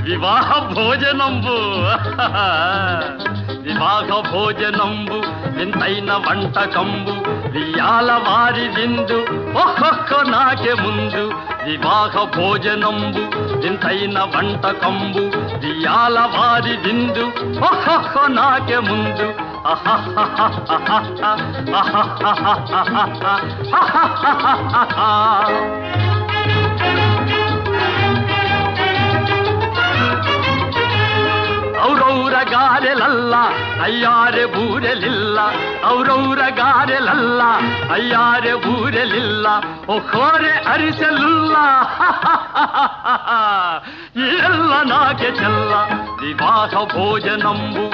వివాహ భోజనంబు వివాహ భోజనంబు వింతైన వంటకంబు వియాల వారి విందు ఒక్కొక్క నాకే ముందు వివాహ భోజనంబు వింతైన వంటకంబు వియాల వారి విందు ఒక్కొక్క నాకే ముందు ಔರೌರ ಗಾರೆಲಲ್ಲ ಅಯ್ಯಾರೆ ಬೂರೆಲಿಲ್ಲ ಔರೌರ ಗಾರೆಲಲ್ಲ ಅಯ್ಯಾರೆ ಬೂರೆಲಿಲ್ಲ ಒಕ್ಕೋರೆ ಅರಿಸಲಿಲ್ಲ ಎಲ್ಲ ನಾಗೆ ಚೆಲ್ಲ ವಿವಾಹ ಭೋಜನಂಬು